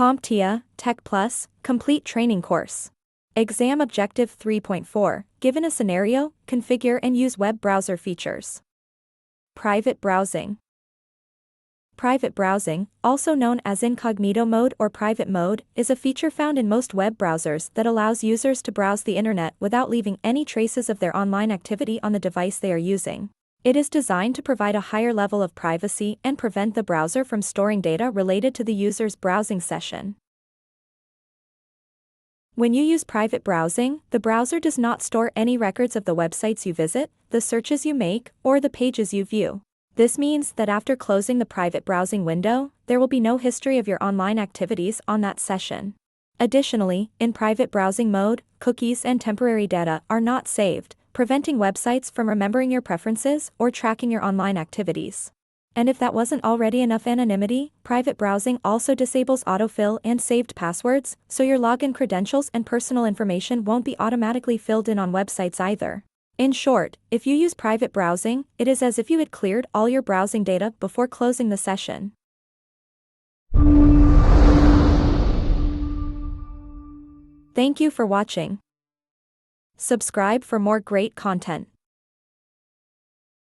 CompTIA Tech Plus Complete Training Course. Exam Objective 3.4, given a scenario, configure and use web browser features. Private browsing. Private browsing, also known as incognito mode or private mode, is a feature found in most web browsers that allows users to browse the internet without leaving any traces of their online activity on the device they are using. It is designed to provide a higher level of privacy and prevent the browser from storing data related to the user's browsing session. When you use private browsing, the browser does not store any records of the websites you visit, the searches you make, or the pages you view. This means that after closing the private browsing window, there will be no history of your online activities on that session. Additionally, in private browsing mode, cookies and temporary data are not saved, preventing websites from remembering your preferences or tracking your online activities. And if that wasn't already enough anonymity, private browsing also disables autofill and saved passwords, so your login credentials and personal information won't be automatically filled in on websites either. In short, if you use private browsing, it is as if you had cleared all your browsing data before closing the session. Thank you for watching. Subscribe for more great content.